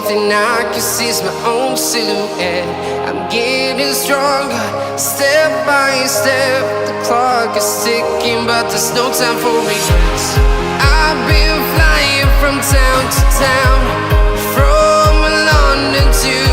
thing I can see is my own silhouette. I'm getting stronger, step by step. The clock is ticking, but there's no time for regrets. I've been flying from town to town, from London to